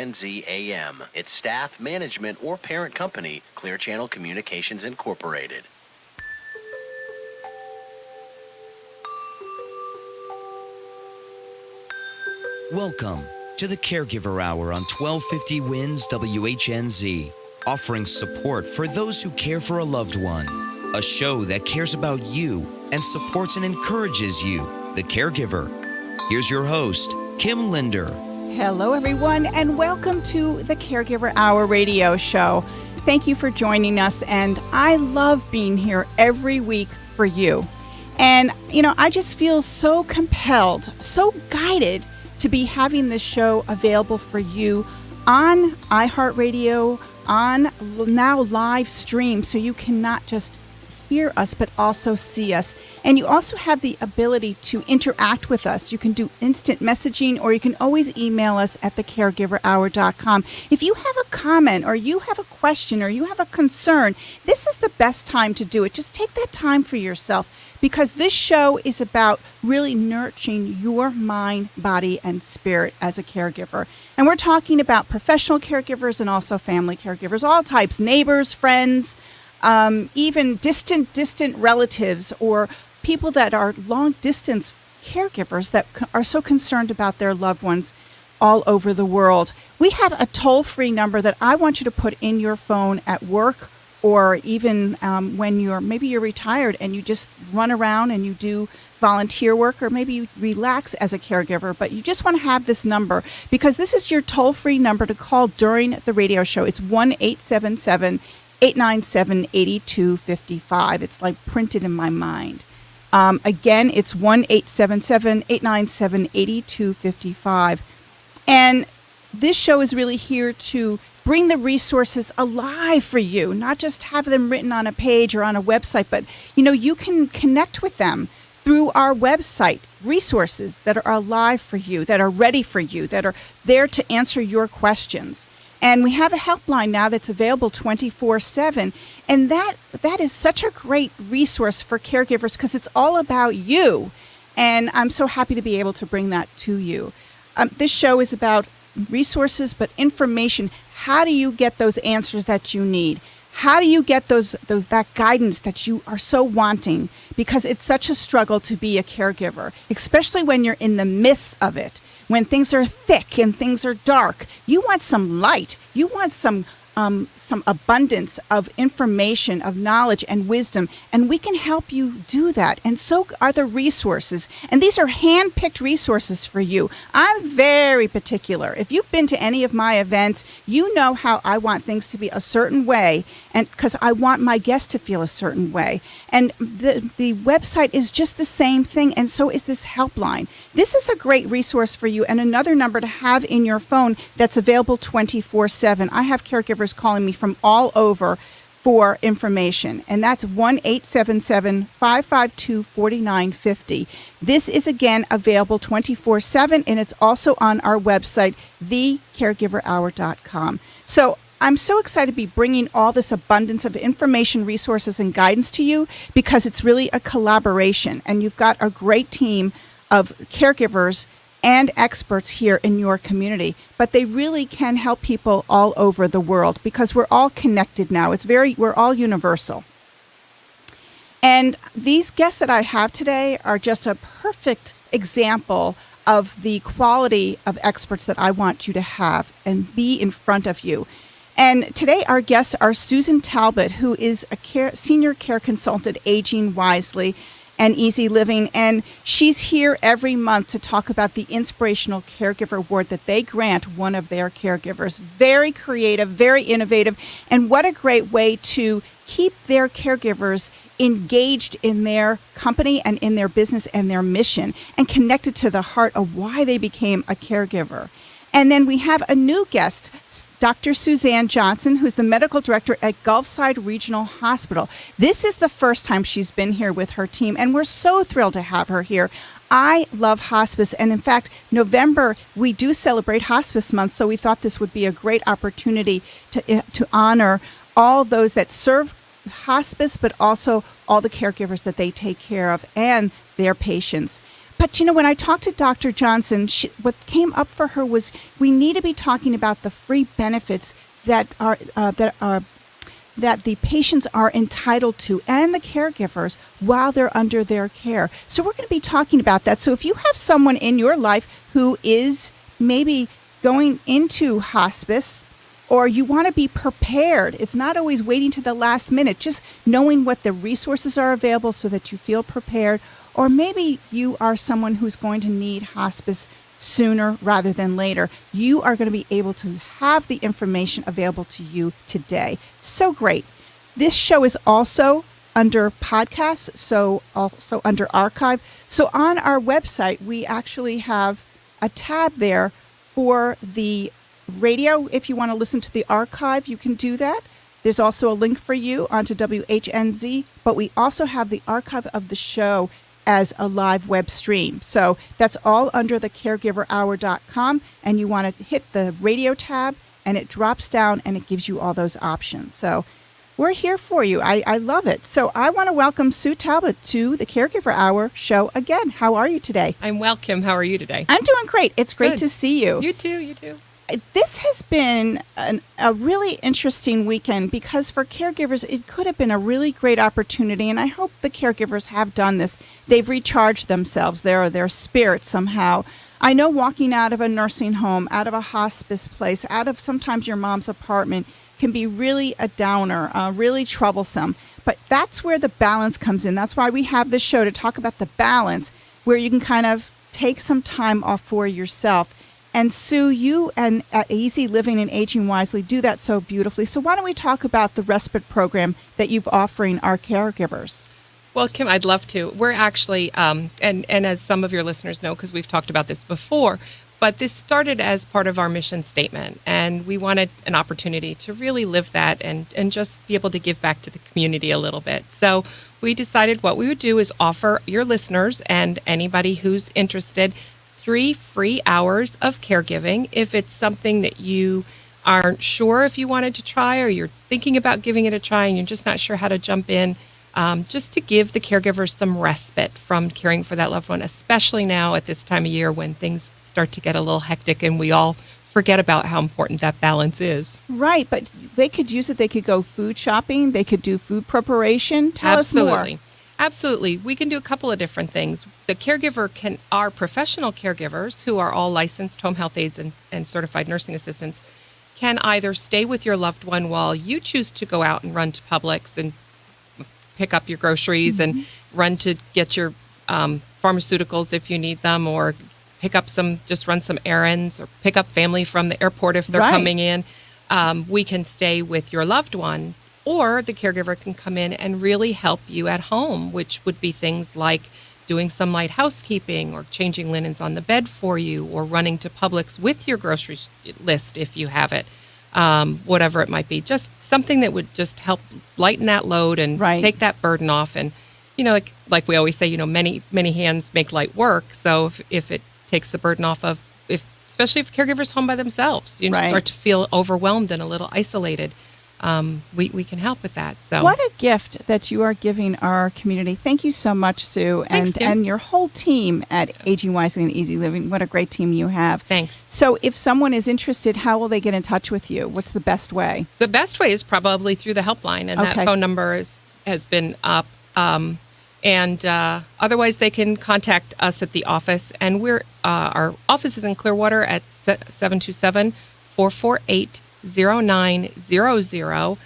WHNZ AM, its staff, management, or parent company, Clear Channel Communications Incorporated. Welcome to the Caregiver Hour on 1250 WINS WHNZ, offering support for those who care for a loved one. A show that cares about you and supports and encourages you, the caregiver. Here's your host, Kim Linder. Hello, everyone, and welcome to the Caregiver Hour radio show. Thank you for joining us, and I love being here every week for you. And, I just feel so compelled, so guided to be having this show available for you on iHeartRadio, on now live stream, so you can not just hear us, but also see us. And you also have the ability to interact with us. You can do instant messaging, or you can always email us at thecaregiverhour.com. If you have a comment, or you have a question, or you have a concern, this is the best time to do it. Just take that time for yourself, because this show is about really nurturing your mind, body, and spirit as a caregiver. And we're talking about professional caregivers and also family caregivers, all types, neighbors, friends, even distant relatives, or people that are long-distance caregivers that are so concerned about their loved ones all over the world. We have a toll-free number that I want you to put in your phone at work, or even when you're retired and you just run around and you do volunteer work, or maybe you relax as a caregiver, but you just want to have this number, because this is your toll-free number to call during the radio show. It's 1-877-897-8255. It's like printed in my mind. Again, it's 1-877-897-8255. And this show is really here to bring the resources alive for you, not just have them written on a page or on a website, but you can connect with them through our website, resources that are alive for you, that are ready for you, that are there to answer your questions. And we have a helpline now that's available 24/7, and that is such a great resource for caregivers, because it's all about you, and I'm so happy to be able to bring that to you. This show is about resources, but information. How do you get those answers that you need? How do you get that guidance that you are so wanting? Because it's such a struggle to be a caregiver, especially when you're in the midst of it. When things are thick and things are dark, you want some light. You want some abundance of information, of knowledge and wisdom, and we can help you do that. And so are the resources. And these are hand-picked resources for you. I'm very particular. If you've been to any of my events, you know how I want things to be a certain way, and because I want my guests to feel a certain way. And the website is just the same thing, and so is this helpline. This is a great resource for you, and another number to have in your phone that's available 24/7. I have caregivers calling me from all over for information, and that's 1-877-552-4950. This is, again, available 24/7, and it's also on our website, thecaregiverhour.com. So I'm so excited to be bringing all this abundance of information, resources, and guidance to you, because it's really a collaboration, and you've got a great team of caregivers and experts here in your community, but they really can help people all over the world, because we're all connected now. We're all universal. And these guests that I have today are just a perfect example of the quality of experts that I want you to have and be in front of you. And today our guests are Susan Talbot, who is a senior care consultant, Aging Wisely and Easy Living, and she's here every month to talk about the Inspirational Caregiver Award that they grant one of their caregivers. Very creative, very innovative, and what a great way to keep their caregivers engaged in their company and in their business and their mission, and connected to the heart of why they became a caregiver. And then we have a new guest, Dr. Suzanne Johnson, who's the medical director at Gulfside Regional Hospital. This is the first time she's been here with her team, and we're so thrilled to have her here. I love hospice, and in fact, November, we do celebrate Hospice Month, so we thought this would be a great opportunity to honor all those that serve hospice, but also all the caregivers that they take care of and their patients. But when I talked to Dr. Johnson, what came up for her was we need to be talking about the free benefits that the patients are entitled to, and the caregivers, while they're under their care. So we're going to be talking about that. So if you have someone in your life who is maybe going into hospice, or you want to be prepared, it's not always waiting to the last minute, just knowing what the resources are available so that you feel prepared. Or maybe you are someone who's going to need hospice sooner rather than later. You are going to be able to have the information available to you today. So great. This show is also under podcasts, so also under archive. So on our website, we actually have a tab there for the radio. If you want to listen to the archive, you can do that. There's also a link for you onto WHNZ, but we also have the archive of the show as a live web stream. So that's all under the caregiverhour.com, and you want to hit the radio tab, and it drops down and it gives you all those options. So we're here for you. I love it. So I want to welcome Sue Talbot to the Caregiver Hour show again. How are you today? I'm well, Kim. How are you today? I'm doing great. It's great Good. to see you. You too. This has been a really interesting weekend because for caregivers, it could have been a really great opportunity, and I hope the caregivers have done this. They've recharged themselves, their spirit somehow. I know walking out of a nursing home, out of a hospice place, out of sometimes your mom's apartment can be really a downer, really troublesome. But that's where the balance comes in. That's why we have this show, to talk about the balance, where you can kind of take some time off for yourself. And Sue, you and at Easy Living and Aging Wisely do that so beautifully. So why don't we talk about the respite program that you've offering our caregivers? Well, Kim, I'd love to. We're actually, and as some of your listeners know, because we've talked about this before, but this started as part of our mission statement, and we wanted an opportunity to really live that and just be able to give back to the community a little bit. So we decided what we would do is offer your listeners and anybody who's interested 3 free hours of caregiving. If it's something that you aren't sure if you wanted to try, or you're thinking about giving it a try and you're just not sure how to jump in, just to give the caregivers some respite from caring for that loved one, especially now at this time of year when things start to get a little hectic and we all forget about how important that balance is. Right, but they could use it. They could go food shopping. They could do food preparation. Tell us more. Absolutely. We can do a couple of different things. The caregiver our professional caregivers, who are all licensed home health aides and certified nursing assistants, can either stay with your loved one while you choose to go out and run to Publix and pick up your groceries and run to get your pharmaceuticals if you need them, or just run some errands, or pick up family from the airport if they're coming in. We can stay with your loved one, or the caregiver can come in and really help you at home, which would be things like doing some light housekeeping, or changing linens on the bed for you, or running to Publix with your grocery list if you have it, whatever it might be. Just something that would just help lighten that load and take that burden off. And, like we always say, many, many hands make light work. So if it takes the burden off of, especially if caregivers home by themselves, you start to feel overwhelmed and a little isolated. We can help with that. So what a gift that you are giving our community. Thank you so much, Sue, and your whole team at Aging Wisely and Easy Living. What a great team you have. Thanks. So if someone is interested, how will they get in touch with you? What's the best way? The best way is probably through the helpline, and that phone number has been up. And otherwise, they can contact us at the office, and our office is in Clearwater at 727-448-0900,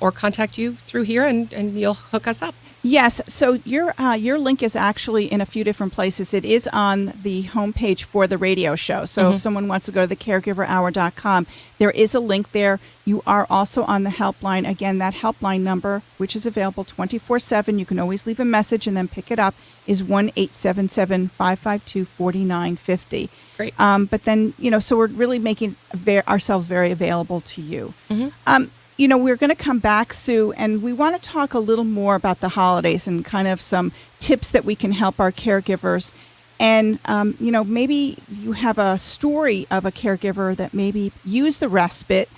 or contact you through here, and you'll hook us up. Yes. So your link is actually in a few different places. It is on the homepage for the radio show. So if someone wants to go to thecaregiverhour.com, there is a link there. You are also on the helpline. Again, that helpline number, which is available 24/7, you can always leave a message and then pick it up, is 1-877-552-4950. Great. But then, so we're really making ourselves very available to you. We're going to come back, Sue, and we want to talk a little more about the holidays and kind of some tips that we can help our caregivers. And, maybe you have a story of a caregiver that maybe used the respite,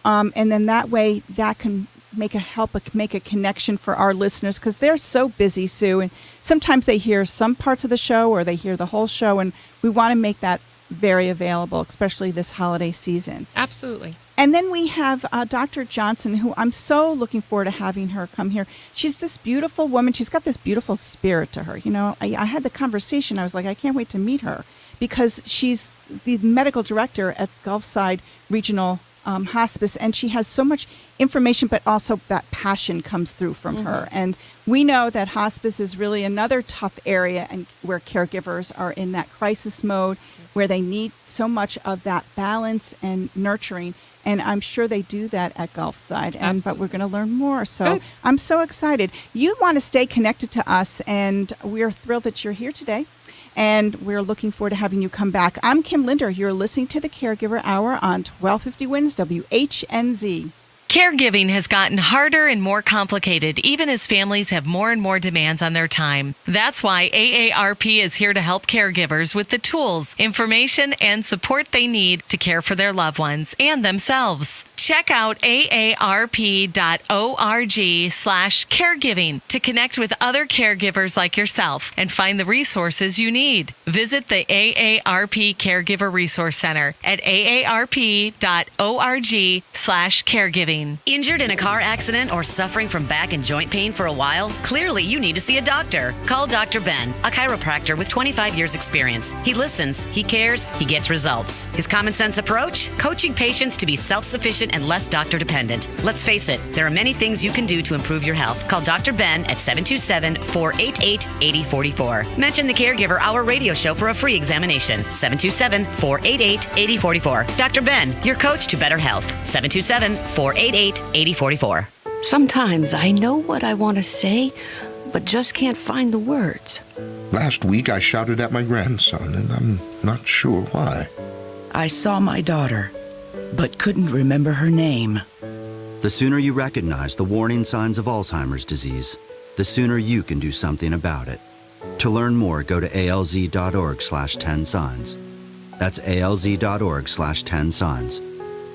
and then that way that can make a connection for our listeners, because they're so busy, Sue, and sometimes they hear some parts of the show or they hear the whole show, and we want to make that very available, especially this holiday season. Absolutely. And then we have Dr. Johnson, who I'm so looking forward to having her come here. She's this beautiful woman. She's got this beautiful spirit to her. You know, I had the conversation. I was like, I can't wait to meet her, because she's the medical director at Gulfside Regional Hospice, and she has so much information, but also that passion comes through from her. And we know that hospice is really another tough area, and where caregivers are in that crisis mode, where they need so much of that balance and nurturing. And I'm sure they do that at Gulfside. But we're going to learn more. So Good. I'm so excited. You want to stay connected to us, and we're thrilled that you're here today. And we're looking forward to having you come back. I'm Kim Linder. You're listening to the Caregiver Hour on 1250 Wins WHNZ. Caregiving has gotten harder and more complicated, even as families have more and more demands on their time. That's why AARP is here to help caregivers with the tools, information, and support they need to care for their loved ones and themselves. Check out aarp.org/caregiving to connect with other caregivers like yourself and find the resources you need. Visit the AARP Caregiver Resource Center at aarp.org/caregiving. Injured in a car accident or suffering from back and joint pain for a while? Clearly, you need to see a doctor. Call Dr. Ben, a chiropractor with 25 years experience. He listens, he cares, he gets results. His common sense approach? Coaching patients to be self-sufficient and less doctor dependent. Let's face it, there are many things you can do to improve your health. Call Dr. Ben at 727-488-8044. Mention the Caregiver Hour radio show for a free examination. 727-488-8044. Dr. Ben, your coach to better health. 727-488-8044. Sometimes I know what I want to say, but just can't find the words. Last week I shouted at my grandson, and I'm not sure why. I saw my daughter, but couldn't remember her name. The sooner you recognize the warning signs of Alzheimer's disease, the sooner you can do something about it. To learn more, go to alz.org/10signs. That's alz.org/10signs.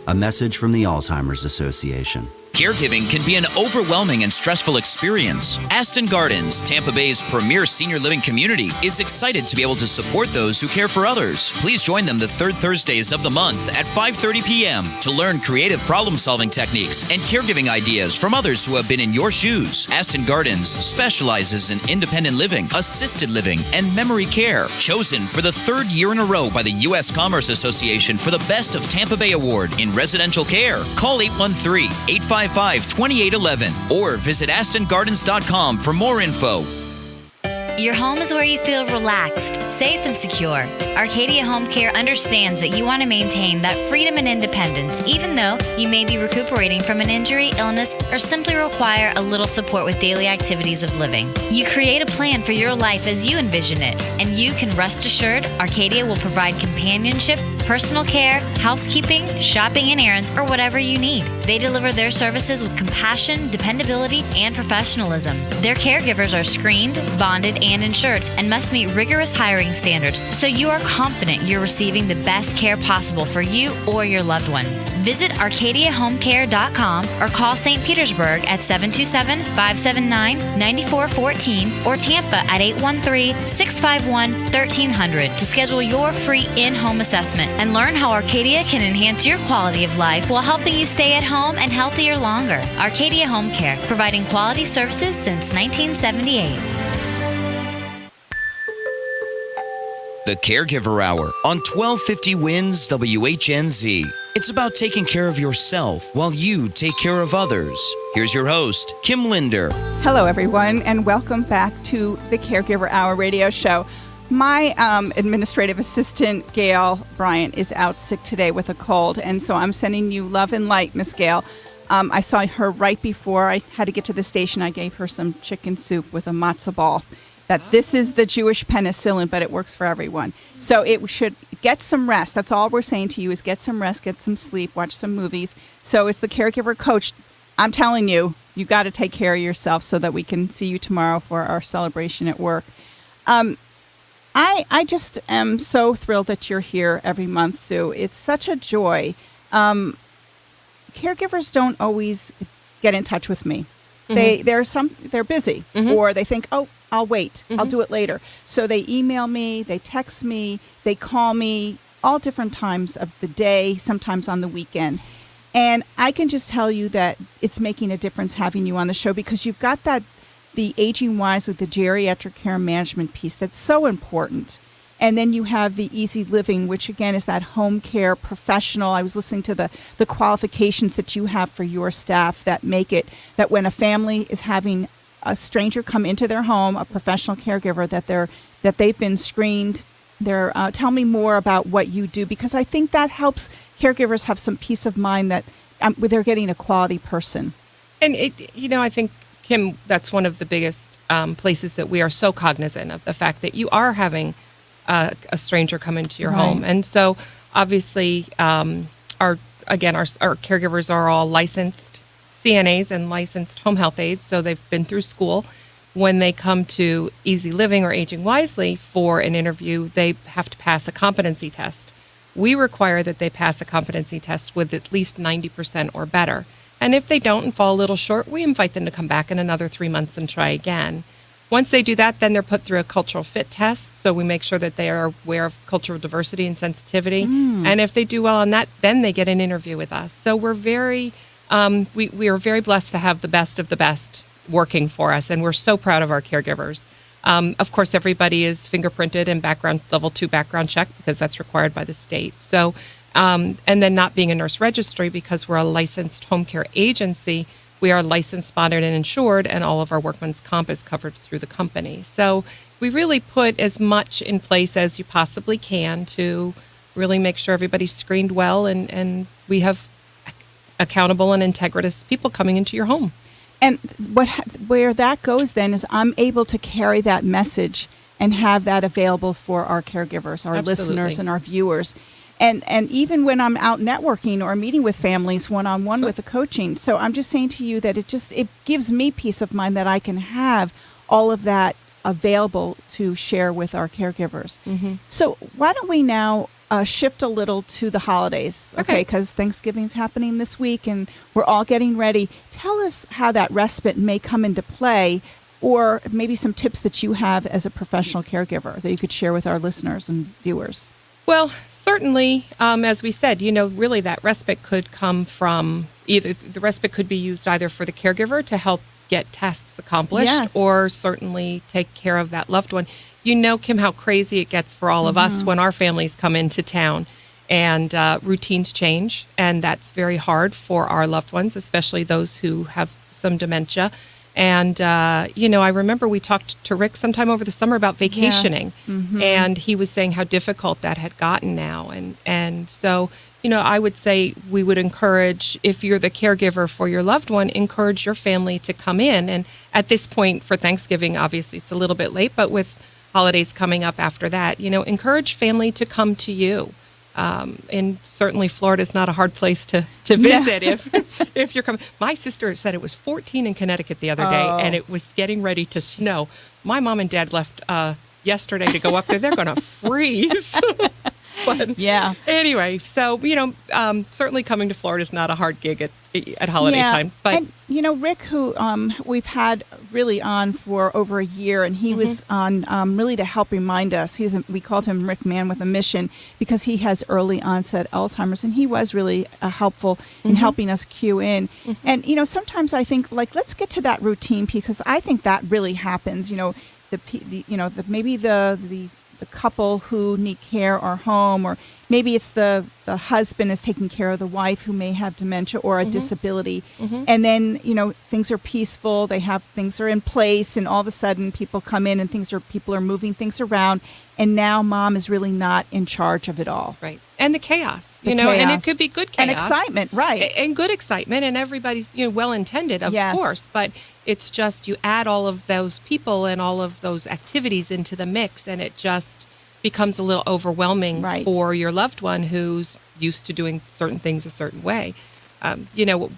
A message from the Alzheimer's Association. Caregiving can be an overwhelming and stressful experience. Aston Gardens, Tampa Bay's premier senior living community, is excited to be able to support those who care for others. Please join them the third Thursdays of the month at 5:30 p.m. to learn creative problem-solving techniques and caregiving ideas from others who have been in your shoes. Aston Gardens specializes in independent living, assisted living, and memory care. Chosen for the third year in a row by the U.S. Commerce Association for the Best of Tampa Bay Award in residential care. Call 813-855-2811 or visit astongardens.com for more info. Your home is where you feel relaxed, safe, and secure. Arcadia Home Care understands that you want to maintain that freedom and independence, even though you may be recuperating from an injury, illness, or simply require a little support with daily activities of living. You create a plan for your life as you envision it, and you can rest assured Arcadia will provide companionship, personal care, housekeeping, shopping, and errands, or whatever you need. They deliver their services with compassion, dependability, and professionalism. Their caregivers are screened, bonded, and insured, and must meet rigorous hiring standards, so you are confident you're receiving the best care possible for you or your loved one. Visit ArcadiaHomeCare.com or call St. Petersburg at 727-579-9414 or Tampa at 813-651-1300 to schedule your free in-home assessment and learn how Arcadia can enhance your quality of life while helping you stay at home and healthier longer. Arcadia Home Care, providing quality services since 1978. The Caregiver Hour on 1250 Wins WHNZ. It's about taking care of yourself while you take care of others. Here's your host, Kim Linder. Hello, everyone, and welcome back to the Caregiver Hour radio show. My administrative assistant, Gail Bryant, is out sick today with a cold, and so I'm sending you love and light, Miss Gail. I saw her right before I had to get to the station. I gave her some chicken soup with a matzo ball. This is the Jewish penicillin, but it works for everyone. So it should get some rest. That's all we're saying to you is get some rest, get some sleep, watch some movies. So it's the Caregiver Coach. I'm telling you, you got to take care of yourself so that we can see you tomorrow for our celebration at work. I just am so thrilled that you're here every month, Sue. It's such a joy. Caregivers don't always get in touch with me. They're busy, or they think, oh, I'll wait, I'll do it later. So they email me, they text me, they call me all different times of the day, sometimes on the weekend. And I can just tell you that it's making a difference having you on the show, because you've got the Aging Wisely, the geriatric care management piece that's so important. And then you have the Easy Living, which again is that home care professional. I was listening to the qualifications that you have for your staff that make it that when a family is having a stranger come into their home, a professional caregiver, that they've been screened. Tell me more about what you do, because I think that helps caregivers have some peace of mind that they're getting a quality person. And I think, Kim, that's one of the biggest places that we are so cognizant of the fact that you are having a stranger come into your home. And so obviously our caregivers are all licensed CNAs and licensed home health aides, so they've been through school. When they come to Easy Living or Aging Wisely for an interview, they have to pass a competency test. We require that they pass a competency test with at least 90% or better. And if they don't and fall a little short, we invite them to come back in another 3 months and try again. Once they do that, then they're put through a cultural fit test. So we make sure that they are aware of cultural diversity and sensitivity. And if they do well on that, then they get an interview with us. So we're very, we are very blessed to have the best of the best working for us. And we're so proud of our caregivers. Of course, everybody is fingerprinted and level 2 background check, because that's required by the state. So, and then not being a nurse registry, because we're a licensed home care agency, we are licensed, bonded, and insured, and all of our workman's comp is covered through the company. So we really put as much in place as you possibly can to really make sure everybody's screened well, and we have accountable and integritous people coming into your home. And where that goes then is I'm able to carry that message and have that available for our caregivers, our listeners, and our viewers. And even when I'm out networking or meeting with families one-on-one with the coaching. So I'm just saying to you that it gives me peace of mind that I can have all of that available to share with our caregivers. So why don't we now shift a little to the holidays, okay? Because Thanksgiving's happening this week and we're all getting ready. Tell us how that respite may come into play, or maybe some tips that you have as a professional caregiver that you could share with our listeners and viewers. Well, certainly, as we said, really that respite could come from the respite could be used either for the caregiver to help get tasks accomplished, or certainly take care of that loved one. Kim, how crazy it gets for all of us when our families come into town and routines change. And that's very hard for our loved ones, especially those who have some dementia. And, I remember we talked to Rick sometime over the summer about vacationing, and he was saying how difficult that had gotten now. And so, I would say we would encourage, if you're the caregiver for your loved one, encourage your family to come in. And at this point for Thanksgiving, obviously it's a little bit late, but with holidays coming up after that, encourage family to come to you. And certainly Florida is not a hard place to visit if you're coming. My sister said it was 14 in Connecticut the other day, and it was getting ready to snow. My mom and dad left yesterday to go up there. They're going to freeze. But anyway, so, certainly coming to Florida is not a hard gig at holiday time. But and, Rick, who we've had really on for over a year, and he was on really to help remind us. We called him Rick Man with a Mission, because he has early onset Alzheimer's, and he was really helpful in helping us cue in. And, sometimes I think, let's get to that routine, because I think that really happens. Maybe the couple who need care are home, or maybe it's the husband is taking care of the wife who may have dementia or a disability. And then, things are peaceful, things are in place, and all of a sudden people come in and people are moving things around, and now mom is really not in charge of it all. Right. And the chaos, and it could be good chaos. And excitement, right. And good excitement, and everybody's, well-intended, of course, but it's just you add all of those people and all of those activities into the mix, and it just becomes a little overwhelming for your loved one who's used to doing certain things a certain way.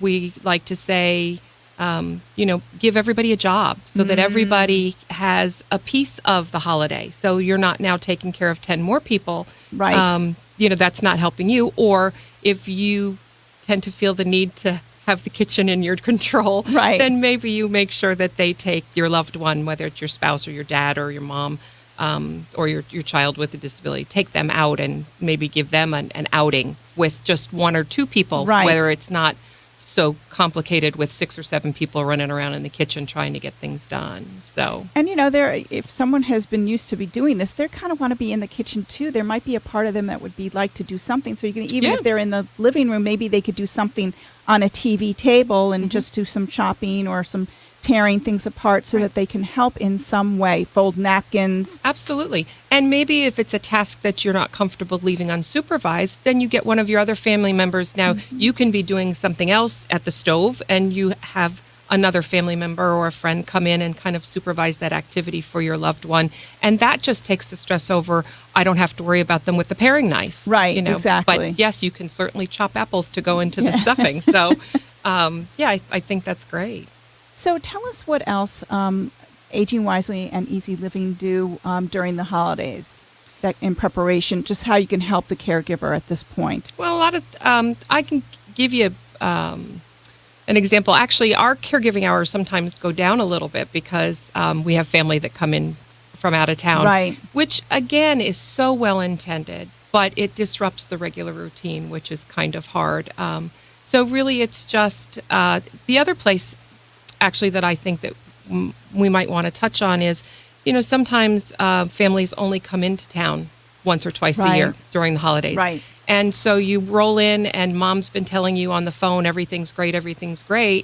We like to say, give everybody a job so that everybody has a piece of the holiday. So you're not now taking care of 10 more people. Right. That's not helping you. Or if you tend to feel the need to have the kitchen in your control, Right. then maybe you make sure that they take your loved one, whether it's your spouse or your dad or your mom, or your child with a disability, take them out and maybe give them an outing with just one or two people, Right. whether it's not so complicated with 6 or 7 people running around in the kitchen trying to get things done. So, And if someone has been used to be doing this, they kind of want to be in the kitchen too. There might be a part of them that would be like to do something. So you can, even if they're in the living room, maybe they could do something on a TV table and just do some chopping or some tearing things apart so that they can help in some way, fold napkins. absolutely. And maybe if it's a task that you're not comfortable leaving unsupervised, then you get one of your other family members. Now, you can be doing something else at the stove, and you have another family member or a friend come in and kind of supervise that activity for your loved one. And that just takes the stress over. I don't have to worry about them with the paring knife. Right, exactly. But yes, you can certainly chop apples to go into the stuffing. So, I think that's great. So tell us what else Aging Wisely and Easy Living do during the holidays, that in preparation, just how you can help the caregiver at this point. Well, a lot of I can give you an example. Actually, our caregiving hours sometimes go down a little bit because we have family that come in from out of town, Right. which again is so well intended, but it disrupts the regular routine, which is kind of hard. So really, it's just the other place, actually, that I think that we might want to touch on is, sometimes families only come into town once or twice a year during the holidays. Right. And so you roll in and mom's been telling you on the phone, everything's great.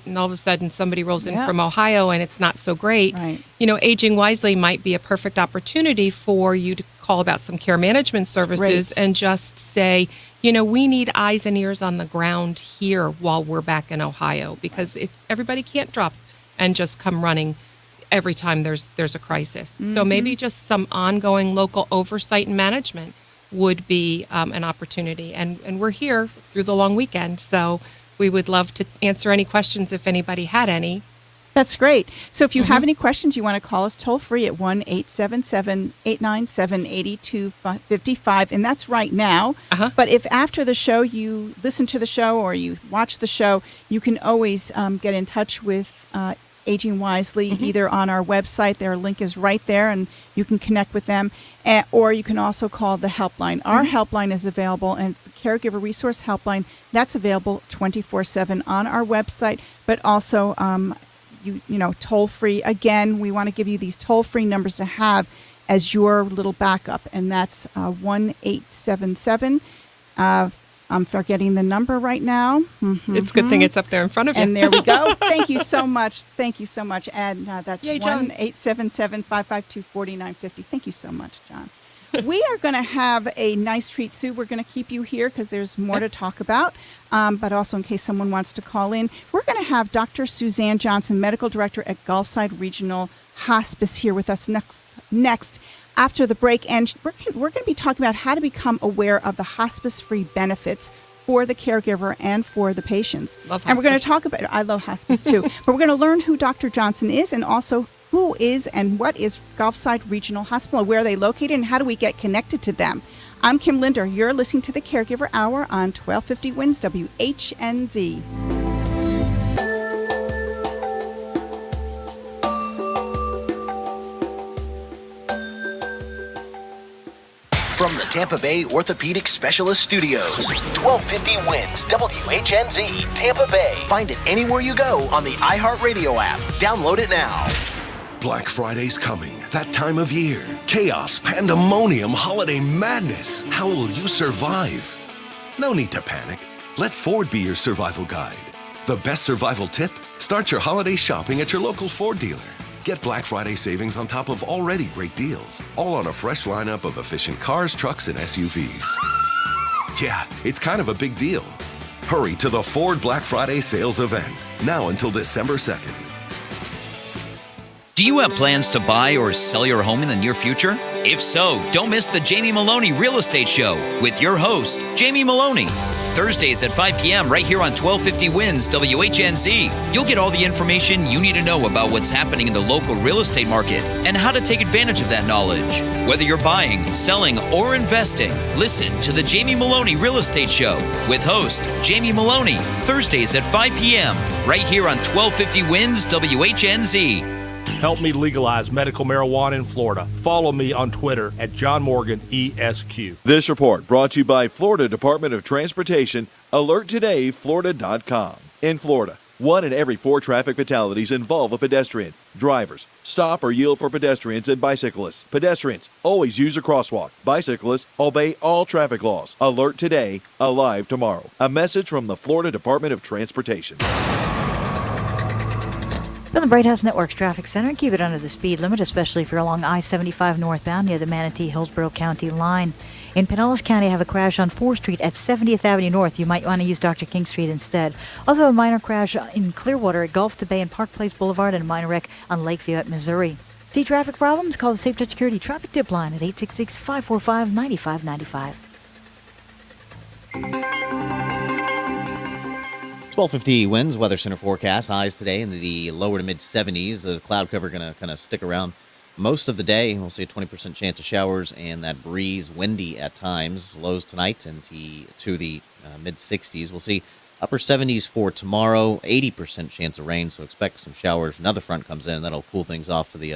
And all of a sudden somebody rolls in from Ohio and it's not so great. Right. Aging Wisely might be a perfect opportunity for you to call about some care management services and just say, we need eyes and ears on the ground here while we're back in Ohio, because everybody can't drop and just come running every time there's a crisis. So maybe just some ongoing local oversight and management would be an opportunity. And we're here through the long weekend, so we would love to answer any questions if anybody had any. That's great. So if you have any questions, you want to call us toll free at 1-877-897-8255, and that's right now. But if after the show you listen to the show or you watch the show, you can always get in touch with Aging Wisely, either on our website, their link is right there, and you can connect with them, or you can also call the helpline. Our helpline is available, and the Caregiver Resource Helpline, that's available 24/7 on our website, but also toll free. Again, we want to give you these toll free numbers to have as your little backup, and that's 1-877. I'm forgetting the number right now. It's a good thing it's up there in front of you. And there we go. Thank you so much. Thank you so much. And that's Yay, John. 1-877-552-4950. Thank you so much, John. We are going to have a nice treat, Sue. We're going to keep you here because there's more to talk about. But also in case someone wants to call in, we're going to have Dr. Suzanne Johnson, Medical Director at Gulfside Regional Hospice, here with us next after the break. And we're going to be talking about how to become aware of the hospice-free benefits for the caregiver and for the patients. Love hospice. And we're going to talk about, I love hospice too, but we're going to learn who Dr. Johnson is, and also who is and what is Gulfside Regional Hospital, where are they located, and how do we get connected to them. I'm Kim Linder. You're listening to the Caregiver Hour on 1250 WINS WHNZ. From the Tampa Bay Orthopedic Specialist Studios, 1250 WINS WHNZ, Tampa Bay. Find it anywhere you go on the iHeartRadio app. Download it now. Black Friday's coming. That time of year. Chaos, pandemonium, holiday madness. How will you survive? No need to panic. Let Ford be your survival guide. The best survival tip? Start your holiday shopping at your local Ford dealer. Get Black Friday savings on top of already great deals, all on a fresh lineup of efficient cars, trucks, and SUVs. Yeah, it's kind of a big deal. Hurry to the Ford Black Friday sales event, now until December 2nd. Do you have plans to buy or sell your home in the near future? If so, don't miss the Jamie Maloney Real Estate Show with your host, Jamie Maloney. Thursdays at 5 p.m. right here on 1250 Wins WHNZ. You'll get all the information you need to know about what's happening in the local real estate market and how to take advantage of that knowledge. Whether you're buying, selling, or investing, listen to the Jamie Maloney Real Estate Show with host Jamie Maloney, Thursdays at 5 p.m. right here on 1250 Wins WHNZ. Help me legalize medical marijuana in Florida. Follow me on Twitter at John Morgan ESQ. This report brought to you by Florida Department of Transportation, AlertTodayFlorida.com. In Florida, 1 in every 4 traffic fatalities involve a pedestrian. Drivers, stop or yield for pedestrians and bicyclists. Pedestrians, always use a crosswalk. Bicyclists, obey all traffic laws. Alert Today, alive tomorrow. A message from the Florida Department of Transportation. From the Bright House Network's Traffic Center, keep it under the speed limit, especially if you're along I-75 northbound near the Manatee-Hillsborough County line. In Pinellas County, I have a crash on 4th Street at 70th Avenue North. You might want to use Dr. King Street instead. Also, a minor crash in Clearwater at Gulf to Bay and Park Place Boulevard, and a minor wreck on Lakeview at Missouri. See traffic problems? Call the Safe Touch Security Traffic Tip Line at 866-545-9595. 1250 Winds Weather Center forecast. Highs today in the lower to mid 70s. The cloud cover going to kind of stick around most of the day. We'll see a 20% chance of showers and that breeze, windy at times. Lows tonight and to the mid 60s. We'll see upper 70s for tomorrow. 80% chance of rain, so expect some showers. Another front comes in. That'll cool things off for the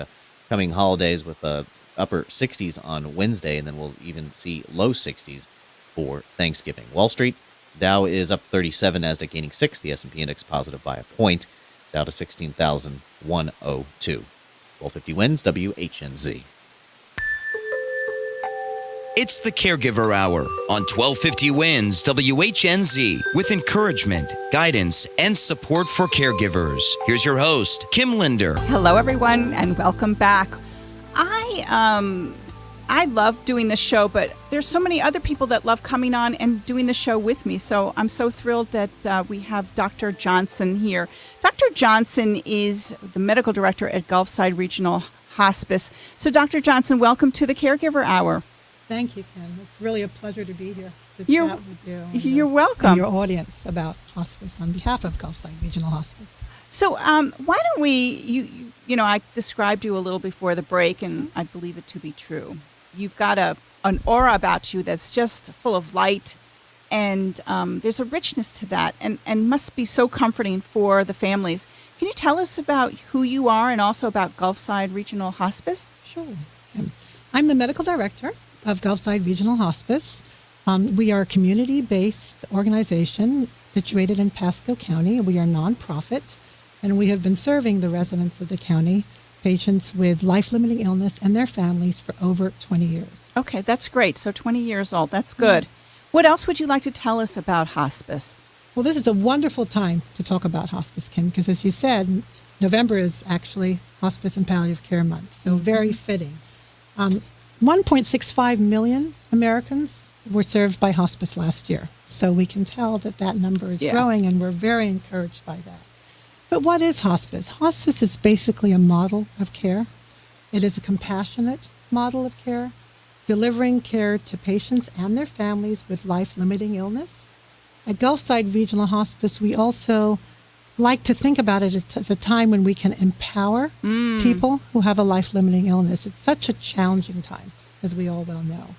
coming holidays with upper 60s on Wednesday, and then we'll even see low 60s for Thanksgiving. Wall Street, Dow is up 37, Nasdaq gaining 6. The S&P index positive by a point, down to 16,102. 1250 Wins, WHNZ. It's the Caregiver Hour on 1250 Wins WHNZ with encouragement, guidance, and support for caregivers. Here's your host, Kim Linder. Hello, everyone, and welcome back. I love doing this show, but there's so many other people that love coming on and doing the show with me. So I'm so thrilled that we have Dr. Johnson here. Dr. Johnson is the medical director at Gulfside Regional Hospice. So Dr. Johnson, welcome to the Caregiver Hour. Thank you, Kim. It's really a pleasure to be here to chat with you. You're welcome. And your audience about hospice on behalf of Gulfside Regional Hospice. So why don't we, you know, I described you a little before the break, and I believe it to be true. You've got an aura about you that's just full of light, and there's a richness to that, and must be so comforting for the families. Can you tell us about who you are and also about Gulfside Regional Hospice? Sure. I'm the medical director of Gulfside Regional Hospice. We are a community-based organization situated in Pasco County. We are nonprofit, and we have been serving the residents of the county, patients with life-limiting illness and their families for over 20 years. Okay, that's great. So 20 years old. That's good. What else would you like to tell us about hospice? Well, this is a wonderful time to talk about hospice, Kim, because as you said, November is actually Hospice and Palliative Care Month, so very fitting. 1.65 million Americans were served by hospice last year, so we can tell that that number is growing, and we're very encouraged by that. But what is hospice? Hospice is basically a model of care. It is a compassionate model of care, delivering care to patients and their families with life-limiting illness. At Gulfside Regional Hospice, we also like to think about it as a time when we can empower people who have a life-limiting illness. It's such a challenging time, as we all well know.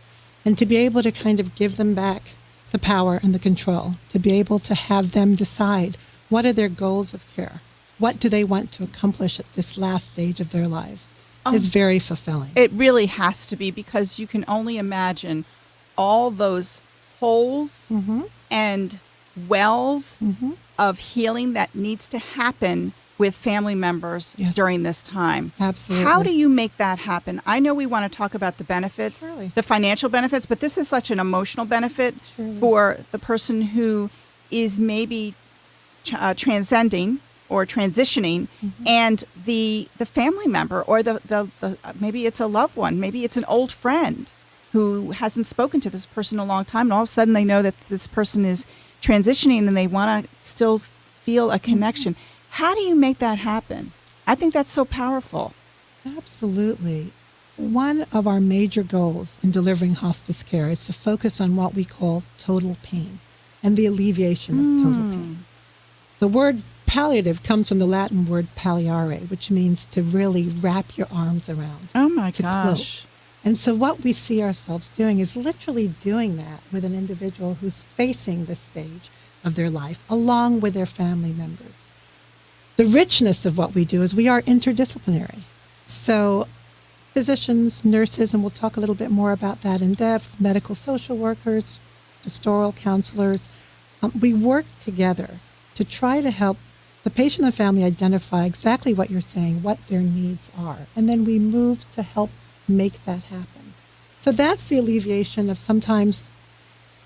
And to be able to kind of give them back the power and the control, to be able to have them decide what are their goals of care, what do they want to accomplish at this last stage of their lives, is very fulfilling. It really has to be, because you can only imagine all those holes and wells of healing that needs to happen with family members during this time. Absolutely. How do you make that happen? I know we want to talk about the benefits, the financial benefits, but this is such an emotional benefit for the person who is maybe transcending or transitioning, and the family member, or the maybe it's a loved one, maybe it's an old friend who hasn't spoken to this person in a long time, and all of a sudden they know that this person is transitioning and they want to still feel a connection. How do you make that happen? I think that's so powerful. Absolutely. One of our major goals in delivering hospice care is to focus on what we call total pain. and the alleviation of total pain. The word palliative comes from the Latin word palliare, which means to really wrap your arms around. Oh my to gosh. cloak. And so what we see ourselves doing is literally doing that with an individual who's facing this stage of their life, along with their family members. The richness of what we do is we are interdisciplinary. So physicians, nurses, and we'll talk a little bit more about that in depth, medical social workers, pastoral counselors, we work together to try to help the patient and family identify exactly what you're saying, what their needs are, and then we move to help make that happen. So that's the alleviation of sometimes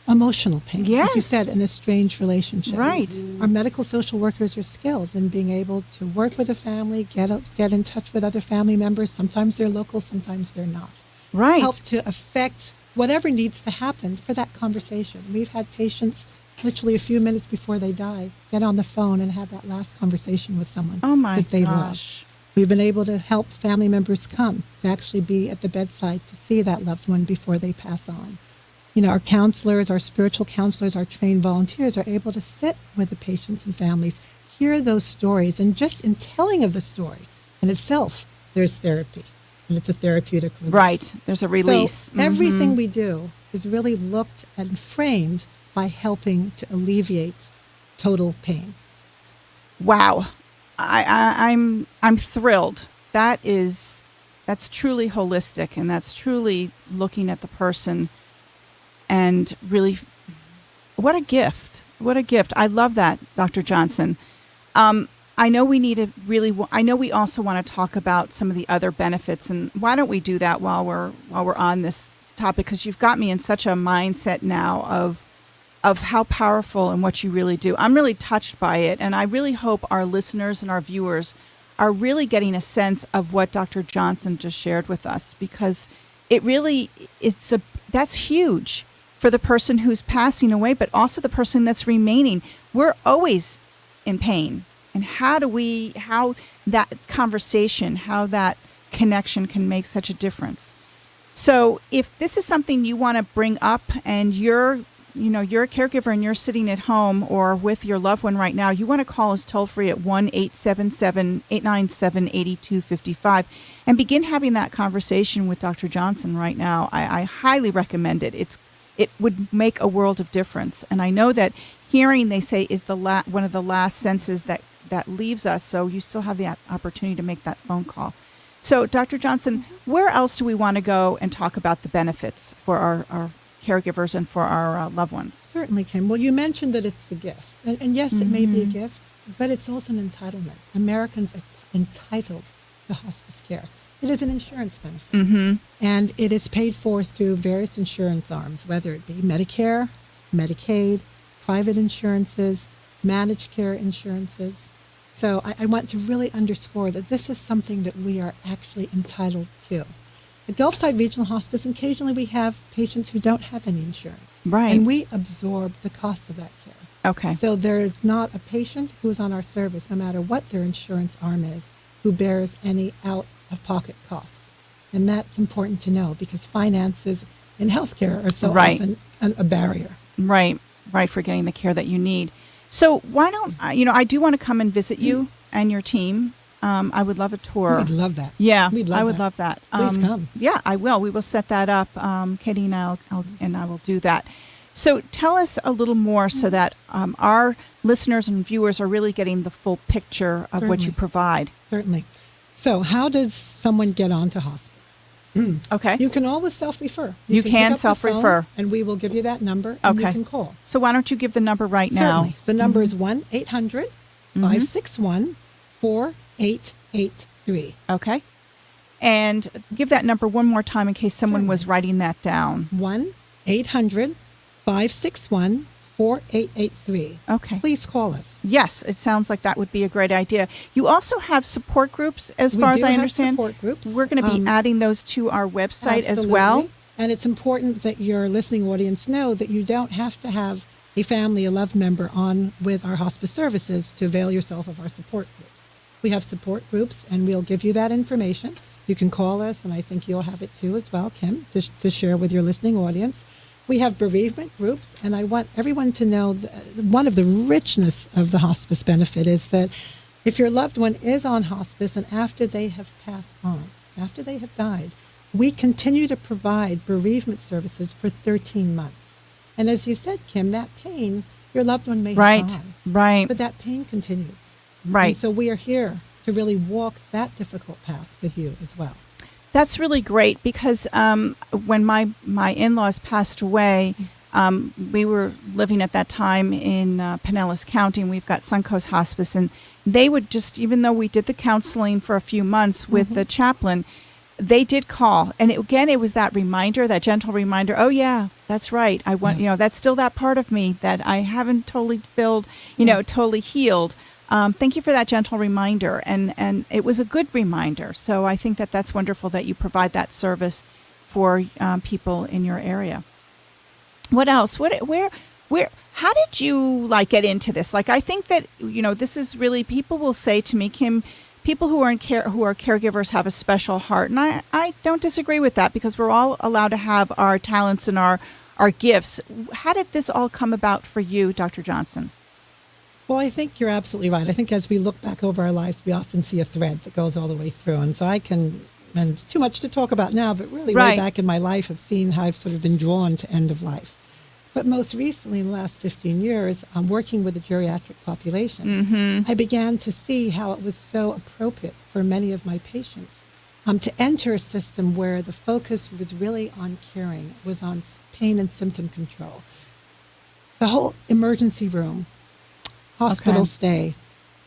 emotional pain, as you Yes. said, in a strange relationship. Right. Our medical social workers are skilled in being able to work with a family, get in touch with other family members. Sometimes they're local, sometimes they're not. Right. Help to affect whatever needs to happen for that conversation. We've had patients literally a few minutes before they die get on the phone and have that last conversation with someone that they gosh. love. We've been able to help family members come to actually be at the bedside to see that loved one before they pass on. You know, our counselors, our spiritual counselors, our trained volunteers are able to sit with the patients and families, hear those stories, and just in telling of the story in itself, there's therapy, and it's a therapeutic relief. Right. There's a release. So everything we do is really looked and framed by helping to alleviate total pain. Wow. I'm thrilled. That's truly holistic, and that's truly looking at the person. And really, what a gift. What a gift. I love that, Dr. Johnson. I know we need to really, I know we also want to talk about some of the other benefits. And why don't we do that while we're on this topic? Because you've got me in such a mindset now of how powerful and what you really do. I'm really touched by it. And I really hope our listeners and our viewers are really getting a sense of what Dr. Johnson just shared with us, because it really, that's huge for the person who's passing away, but also the person that's remaining. We're always in pain. And how that conversation, how that connection can make such a difference. So if this is something you want to bring up and you're a caregiver and you're sitting at home or with your loved one right now, you want to call us toll free at 1-877-897-8255 and begin having that conversation with Dr. Johnson right now. I highly recommend it. It would make a world of difference. And I know that hearing, they say, is one of the last senses that leaves us. So you still have the opportunity to make that phone call. So Dr. Johnson, where else do we want to go and talk about the benefits for our caregivers and for our loved ones? Certainly, Kim. Well, you mentioned that it's a gift. And yes, it may be a gift, but it's also an entitlement. Americans are entitled to hospice care. It is an insurance benefit. And it is paid for through various insurance arms, whether it be Medicare, Medicaid, private insurances, managed care insurances. So I want to really underscore that this is something that we are actually entitled to. At Gulfside Regional Hospice, occasionally we have patients who don't have any insurance. Right. And we absorb the cost of that care. Okay. So there is not a patient who is on our service, no matter what their insurance arm is, who bears any out-of-pocket costs. And that's important to know because finances in healthcare are so often a barrier. Right, for getting the care that you need. So why don't, I do want to come and visit you and your team. I would love a tour. We'd love that. Yeah, We'd love I would that. love that. Please come. Yeah, I will. We will set that up. Katie and I will do that. So tell us a little more so that our listeners and viewers are really getting the full picture of what you provide. Certainly. So how does someone get onto hospice? Okay. You can always self-refer. You can can pick up the self-refer. phone, and we will give you that number, and you can call. So why don't you give the number right now? Certainly. The number is 1-800-561-4883. Okay. And give that number one more time in case someone was writing that down. 1-800-561-4883. Okay. Please call us. Yes, it sounds like that would be a great idea. You also have support groups, as far as I understand. Support groups. We're going to be adding those to our website as well. Absolutely. And it's important that your listening audience know that you don't have to have a family, a loved member on with our hospice services to avail yourself of our support groups. We have support groups, and we'll give you that information. You can call us, and I think you'll have it too as well, Kim, to share with your listening audience. We have bereavement groups, and I want everyone to know that one of the richness of the hospice benefit is that if your loved one is on hospice and after they have passed on, after they have died, we continue to provide bereavement services for 13 months. And as you said, Kim, that pain, your loved one may have gone. Right. But that pain continues. Right. And so we are here to really walk that difficult path with you as well. That's really great because when my in-laws passed away, we were living at that time in Pinellas County, and we've got Suncoast Hospice, and they would just, even though we did the counseling for a few months with the chaplain, they did call. And it was that reminder, that gentle reminder, oh yeah, that's right. I want, that's still that part of me that I haven't totally filled, totally healed. Thank you for that gentle reminder. And it was a good reminder. So I think that that's wonderful that you provide that service for people in your area. What else? Where, how did you get into this? I think that, this is really, people will say to me, Kim, people who are caregivers have a special heart. And I don't disagree with that because we're all allowed to have our talents and our gifts. How did this all come about for you, Dr. Johnson? Well, I think you're absolutely right. I think as we look back over our lives, we often see a thread that goes all the way through. And so and it's too much to talk about now, but really way back in my life, I've seen how I've sort of been drawn to end of life. But most recently, in the last 15 years, I'm working with the geriatric population. Mm-hmm. I began to see how it was so appropriate for many of my patients to enter a system where the focus was really on caring, was on pain and symptom control. The whole emergency room, hospital stay,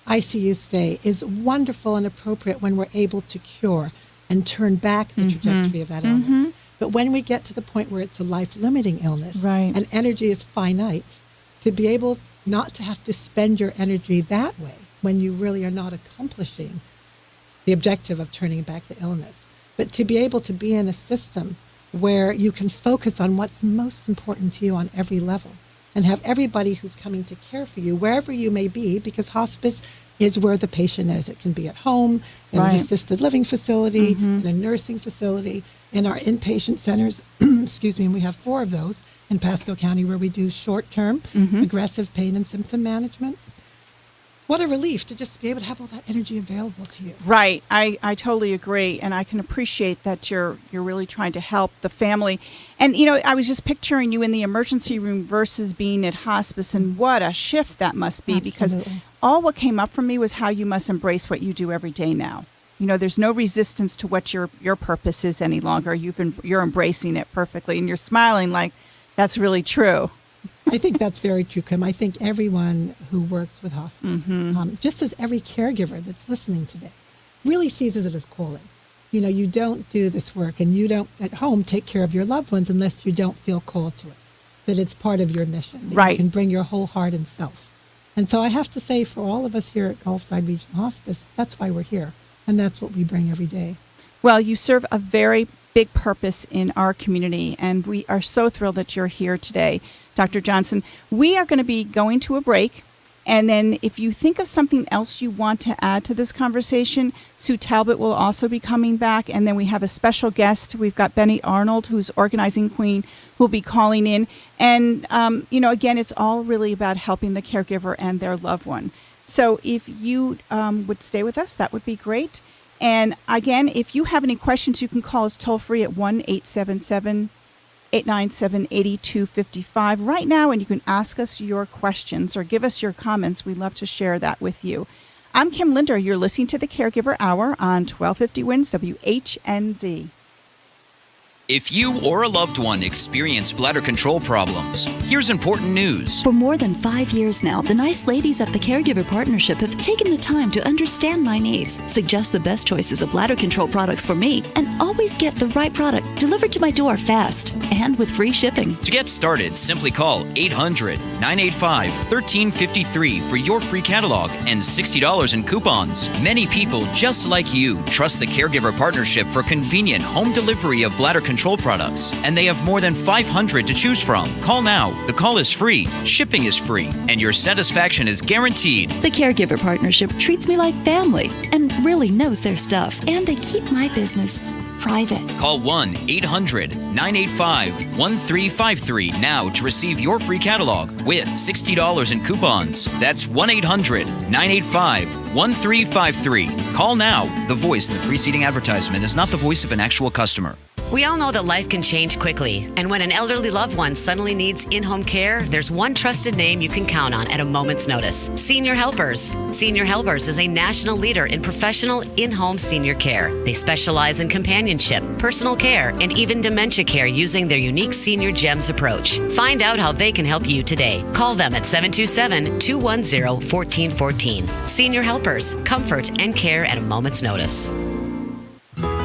ICU stay is wonderful and appropriate when we're able to cure and turn back the trajectory of that illness. But when we get to the point where it's a life-limiting illness and energy is finite, to be able not to have to spend your energy that way when you really are not accomplishing the objective of turning back the illness, but to be able to be in a system where you can focus on what's most important to you on every level and have everybody who's coming to care for you, wherever you may be, because hospice is where the patient is. It can be at home, in an assisted living facility, in a nursing facility, in our inpatient centers, excuse me, and we have 4 of those in Pasco County where we do short-term aggressive pain and symptom management. What a relief to just be able to have all that energy available to you. Right. I totally agree. And I can appreciate that you're really trying to help the family. And, I was just picturing you in the emergency room versus being at hospice, and what a shift that must be. Because all what came up for me was how you must embrace what you do every day now. There's no resistance to what your purpose is any longer. You're embracing it perfectly, and you're smiling like that's really true. I think that's very true, Kim. I think everyone who works with hospice, just as every caregiver that's listening today, really sees it as calling. You don't do this work and you don't at home take care of your loved ones unless you don't feel called to it, that it's part of your mission, that you can bring your whole heart and self. And so I have to say, for all of us here at Gulfside Regional Hospice, that's why we're here. And that's what we bring every day. Well, you serve a very big purpose in our community, and we are so thrilled that you're here today, Dr. Johnson. We are going to be going to a break, and then if you think of something else you want to add to this conversation, Sue Talbot will also be coming back, and then we have a special guest. We've got Benny Arnold, who's organizing queen, who will be calling in. And, again, it's all really about helping the caregiver and their loved one. So if you would stay with us, that would be great. And again, if you have any questions, you can call us toll free at 1-877-897-8255 right now, and you can ask us your questions or give us your comments. We'd love to share that with you. I'm Kim Linder. You're listening to the Caregiver Hour on 1250 WINS WHNZ. If you or a loved one experience bladder control problems, here's important news. For more than 5 years now, the nice ladies at the Caregiver Partnership have taken the time to understand my needs, suggest the best choices of bladder control products for me, and always get the right product delivered to my door fast and with free shipping. To get started, simply call 800-985-1353 for your free catalog and $60 in coupons. Many people just like you trust the Caregiver Partnership for convenient home delivery of bladder control products, and they have more than 500 to choose from. Call now. The call is free, shipping is free, and your satisfaction is guaranteed. The Caregiver Partnership treats me like family and really knows their stuff, and they keep my business. private. Call 1-800-985-1353 now to receive your free catalog with $60 in coupons. That's 1-800-985-1353. Call now. The voice in the preceding advertisement is not the voice of an actual customer. We all know that life can change quickly, and when an elderly loved one suddenly needs in-home care, there's one trusted name you can count on at a moment's notice: Senior Helpers. Senior Helpers is a national leader in professional in-home senior care. They specialize in companionship, personal care, and even dementia care using their unique Senior GEMS approach. Find out how they can help you today. Call them at 727-210-1414. Senior Helpers, comfort and care at a moment's notice.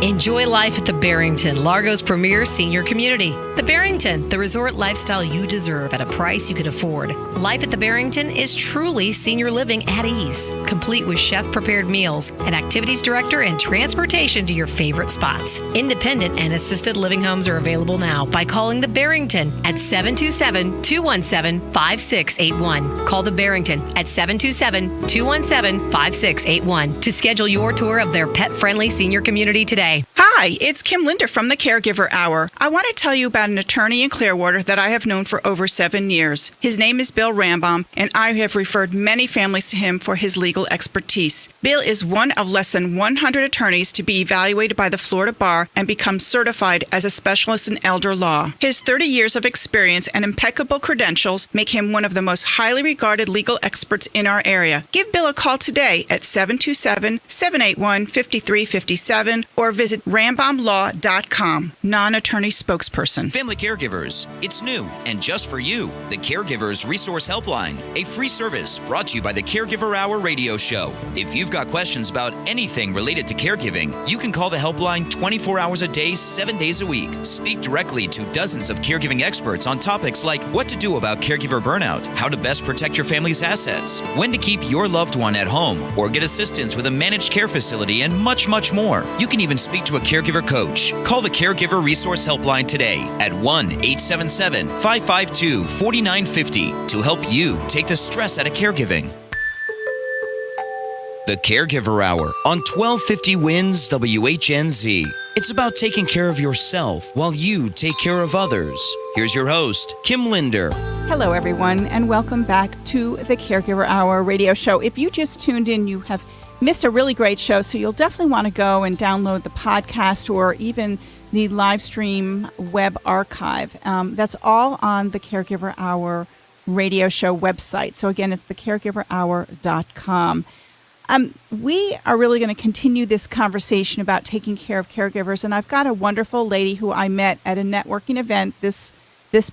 Enjoy life at the Barrington, Largo's premier senior community. The Barrington, the resort lifestyle you deserve at a price you can afford. Life at the Barrington is truly senior living at ease, complete with chef-prepared meals, an activities director, and transportation to your favorite spots. Independent and assisted living homes are available now by calling the Barrington at 727-217-5681. Call the Barrington at 727-217-5681 to schedule your tour of their pet-friendly senior community today. Hi, it's Kim Linder from the Caregiver Hour. I want to tell you about an attorney in Clearwater that I have known for over 7 years. His name is Bill Rambaum, and I have referred many families to him for his legal expertise. Bill is one of less than 100 attorneys to be evaluated by the Florida Bar and become certified as a specialist in elder law. His 30 years of experience and impeccable credentials make him one of the most highly regarded legal experts in our area. Give Bill a call today at 727-781-5357 or visit rambaumlaw.com. Non-attorney spokesperson. Family Caregivers, it's new and just for you. The Caregivers Resource Helpline, a free service brought to you by the Caregiver Hour radio show. If you've got questions about anything related to caregiving, you can call the helpline 24 hours a day, 7 days a week. Speak directly to dozens of caregiving experts on topics like what to do about caregiver burnout, how to best protect your family's assets, when to keep your loved one at home, or get assistance with a managed care facility, and much, much more. You can even speak to a caregiver coach. Call the Caregiver Resource Helpline today at 1-877-552-4950 to help you take the stress out of caregiving. The Caregiver Hour on 1250 Wins WHNZ. It's about taking care of yourself while you take care of others. Here's your host, Kim Linder. Hello, everyone, and welcome back to the Caregiver Hour radio show. If you just tuned in, you have missed a really great show, so you'll definitely want to go and download the podcast or even the live stream web archive. That's all on the Caregiver Hour radio show website. So again, it's thecaregiverhour.com. We are really going to continue this conversation about taking care of caregivers, and I've got a wonderful lady who I met at a networking event this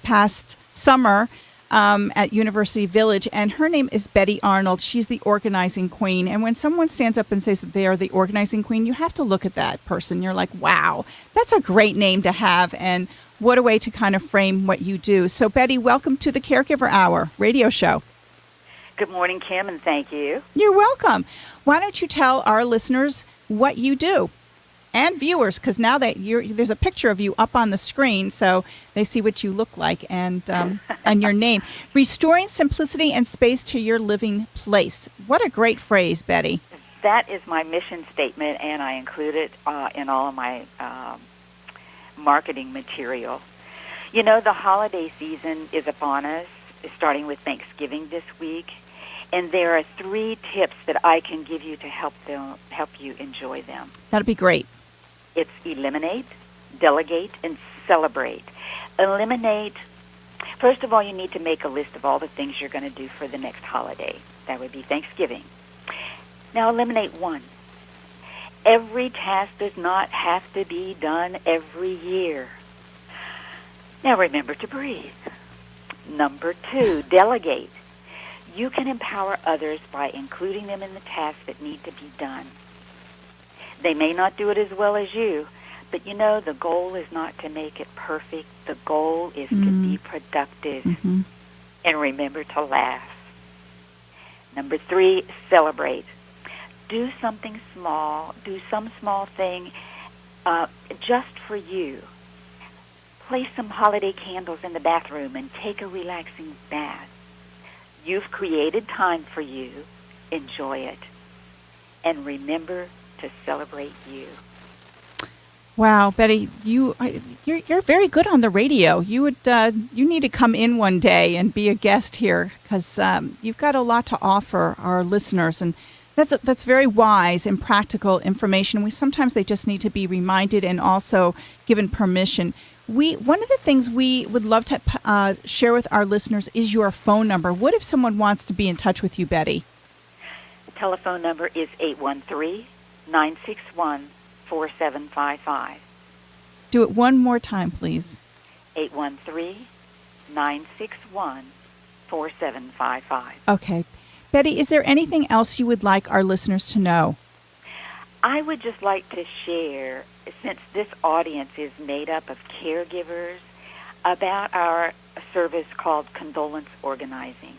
past summer at University Village, and her name is Betty Arnold. She's the organizing queen, and when someone stands up and says that they are the organizing queen, you have to look at that person. You're like, wow, that's a great name to have, and what a way to kind of frame what you do. So Betty, welcome to the Caregiver Hour radio show. Good morning, Kim, and thank you. You're welcome. Why don't you tell our listeners what you do? And viewers, because now that there's a picture of you up on the screen, so they see what you look like and your name. Restoring simplicity and space to your living place. What a great phrase, Betty. That is my mission statement, and I include it in all of my marketing material. You know, the holiday season is upon us, starting with Thanksgiving this week, and there are 3 tips that I can give you to help you enjoy them. That'd be great. It's eliminate, delegate, and celebrate. Eliminate. First of all, you need to make a list of all the things you're going to do for the next holiday. That would be Thanksgiving. Now, eliminate 1. Every task does not have to be done every year. Now, remember to breathe. Number 2, delegate. You can empower others by including them in the tasks that need to be done. They may not do it as well as you, but you know, the goal is not to make it perfect. The goal is to be productive. Mm-hmm. And remember to laugh. Number 3, celebrate. Do something small. Do some small thing just for you. Place some holiday candles in the bathroom and take a relaxing bath. You've created time for you. Enjoy it. And remember to celebrate you. Wow, Betty, you're very good on the radio. You need to come in one day and be a guest here because you've got a lot to offer our listeners, and that's very wise and practical information. Sometimes they just need to be reminded and also given permission. One of the things we would love to share with our listeners is your phone number. What if someone wants to be in touch with you, Betty? The telephone number is 813-961-4755. Do it one more time, please. 813-961-4755. Okay. Betty, is there anything else you would like our listeners to know? I would just like to share, since this audience is made up of caregivers, about our service called Condolence Organizing.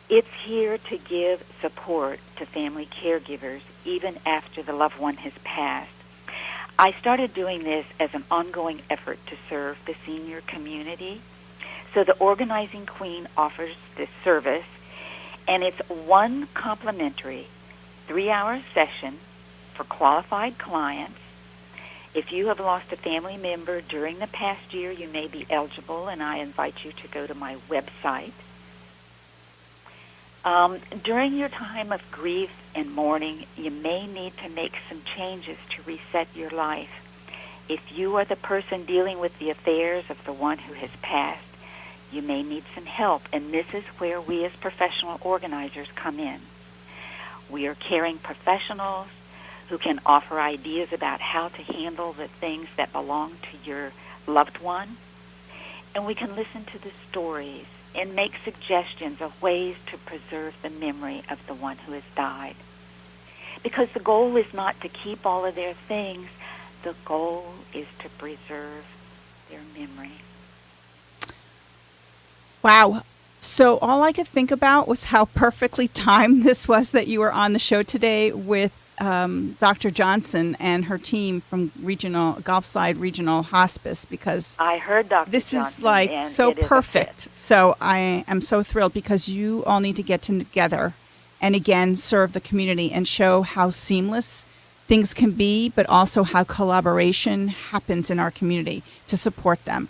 It's here to give support to family caregivers even after the loved one has passed. I started doing this as an ongoing effort to serve the senior community. So the Organizing Queen offers this service, and it's one complimentary 3-hour session for qualified clients. If you have lost a family member during the past year, you may be eligible, and I invite you to go to my website. During your time of grief and mourning, you may need to make some changes to reset your life. If you are the person dealing with the affairs of the one who has passed, you may need some help, and this is where we as professional organizers come in. We are caring professionals who can offer ideas about how to handle the things that belong to your loved one. And we can listen to the stories and make suggestions of ways to preserve the memory of the one who has died. Because the goal is not to keep all of their things. The goal is to preserve their memory. Wow. So all I could think about was how perfectly timed this was that you were on the show today with Dr. Johnson and her team from Gulfside Regional Hospice, because I heard Dr. This Johnson, is like and so it is a perfect. fit. So I am so thrilled because you all need to get together and again serve the community and show how seamless things can be, but also how collaboration happens in our community to support them.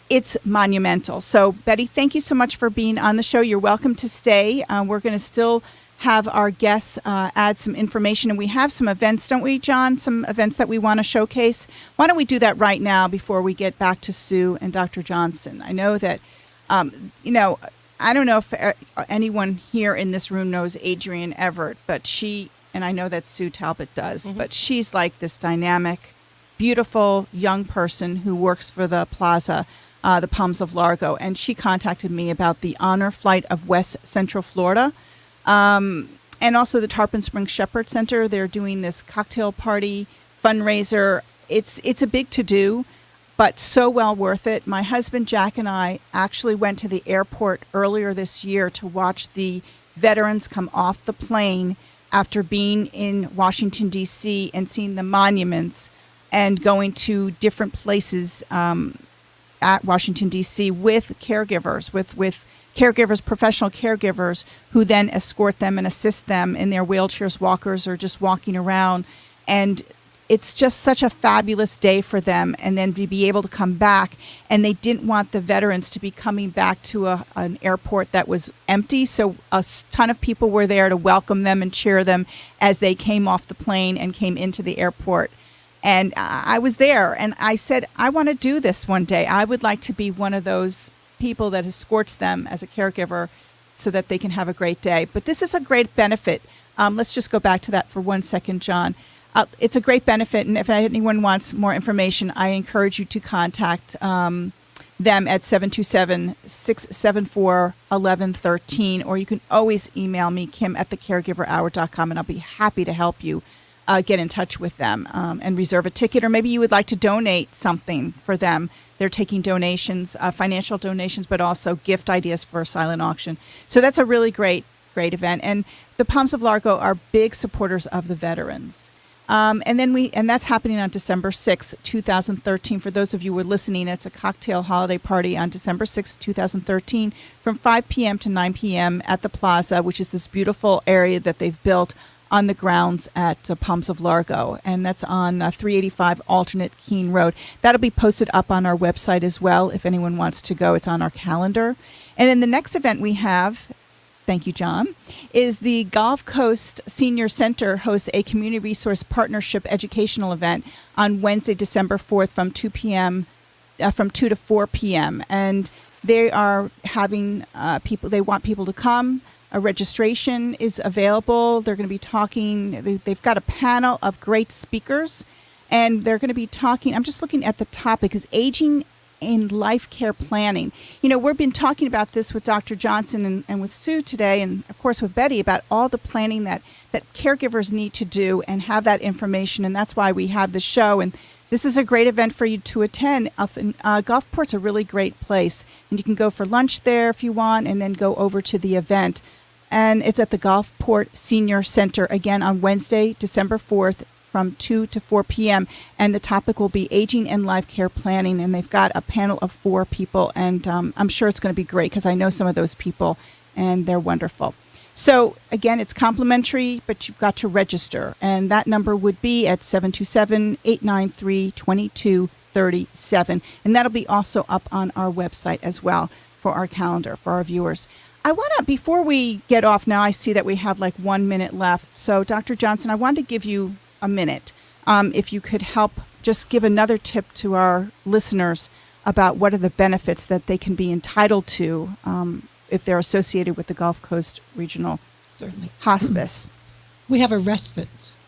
It's monumental. So Betty, thank you so much for being on the show. You're welcome to stay. We're going to still have our guests add some information, and we have some events, don't we, John? Some events that we want to showcase. Why don't we do that right now before we get back to Sue and Dr. Johnson? I know that, I don't know if anyone here in this room knows Adrienne Everett, but and I know that Sue Talbot does, but she's like this dynamic, beautiful young person who works for the Plaza, the Palms of Largo, and she contacted me about the Honor Flight of West Central Florida. And also the Tarpon Springs Shepherd Center. They're doing this cocktail party fundraiser. It's a big to-do, but so well worth it. My husband, Jack, and I actually went to the airport earlier this year to watch the veterans come off the plane after being in Washington, D.C. and seeing the monuments and going to different places at Washington, D.C. with caregivers, with caregivers, professional caregivers, who then escort them and assist them in their wheelchairs, walkers, or just walking around. And it's just such a fabulous day for them, and then to be able to come back. And they didn't want the veterans to be coming back to an airport that was empty, so a ton of people were there to welcome them and cheer them as they came off the plane and came into the airport. And I was there, and I said, I want to do this one day. I would like to be one of those people that escorts them as a caregiver so that they can have a great day. But this is a great benefit. Let's just go back to that for 1 second, John. It's a great benefit, and if anyone wants more information, I encourage you to contact them at 727-674-1113, or you can always email me, kim@thecaregiverhour.com, and I'll be happy to help you get in touch with them and reserve a ticket, or maybe you would like to donate something for them. They're taking donations, financial donations, but also gift ideas for a silent auction. So that's a really great event. And the Palms of Largo are big supporters of the veterans. And that's happening on December 6th, 2013. For those of you who are listening, it's a cocktail holiday party on December 6th, 2013, from 5 p.m. to 9 p.m. at the Plaza, which is this beautiful area that they've built on the grounds at Palms of Largo, and that's on 385 Alternate Keene Road. That'll be posted up on our website as well if anyone wants to go. It's on our calendar. And then the next event we have, thank you, John, is the Gulf Coast Senior Center hosts a community resource partnership educational event on Wednesday, December 4th from 2 to 4 p.m. And they are having they want people to come. A registration is available. They're going to be talking. They've got a panel of great speakers, and they're going to be talking. I'm just looking at the topic is aging in life care planning. You know, we've been talking about this with Dr. Johnson and with Sue today, and of course with Betty, about all the planning that caregivers need to do and have that information, and that's why we have the show. And this is a great event for you to attend. Gulfport's a really great place, and you can go for lunch there if you want, and then go over to the event. And it's at the Gulfport Senior Center, again, on Wednesday, December 4th, from 2 to 4 p.m. And the topic will be aging and life care planning. And they've got a panel of 4 people, and I'm sure it's going to be great because I know some of those people, and they're wonderful. So, again, it's complimentary, but you've got to register. And that number would be at 727-893-2237. And that'll be also up on our website as well for our calendar, for our viewers. I want to, before we get off now, I see that we have like 1 minute left. So, Dr. Johnson, I wanted to give you a minute. If you could help just give another tip to our listeners about what are the benefits that they can be entitled to if they're associated with the Gulf Coast Regional Hospice. We have a respite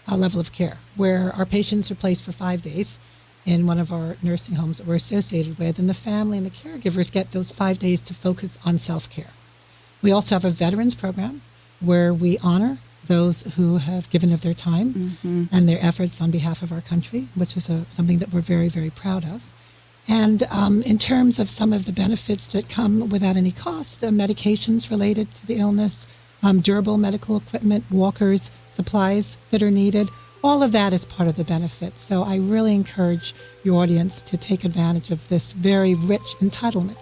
level of care where our patients are placed for 5 days in one of our nursing homes that we're associated with, and the family and the caregivers get those 5 days to focus on self-care. We also have a veterans program where we honor those who have given of their time and their efforts on behalf of our country, which is something that we're very, very proud of. And in terms of some of the benefits that come without any cost, medications related to the illness, durable medical equipment, walkers, supplies that are needed, all of that is part of the benefits. So I really encourage your audience to take advantage of this very rich entitlement.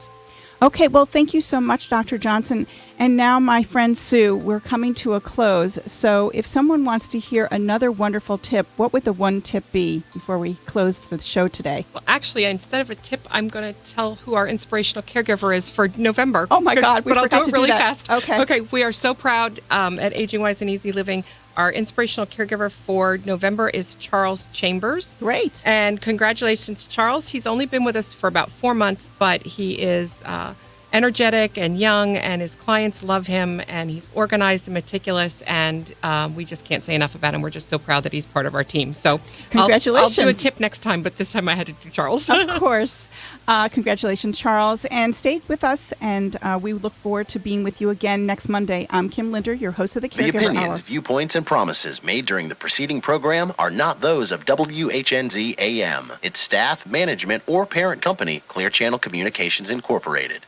Okay, well, thank you so much, Dr. Johnson. And now, my friend Sue, we're coming to a close. So if someone wants to hear another wonderful tip, what would the one tip be before we close the show today? Well, actually, instead of a tip, I'm going to tell who our inspirational caregiver is for November. Oh, my God, we But I'll forgot do to it really do that. fast. Okay, we are so proud at Aging Wise and Easy Living. Our inspirational caregiver for November is Charles Chambers. Great. And congratulations, Charles. He's only been with us for about 4 months, but he is energetic and young, and his clients love him, and he's organized and meticulous, and we just can't say enough about him. We're just so proud that he's part of our team. So congratulations. I'll do a tip next time, but this time I had to do Charles. Of course. Congratulations, Charles. And stay with us, and we look forward to being with you again next Monday. I'm Kim Linder, your host of the Caregiver The opinions, Hour. viewpoints, and promises made during the preceding program are not those of WHNZ AM, its staff, management, or parent company, Clear Channel Communications Incorporated.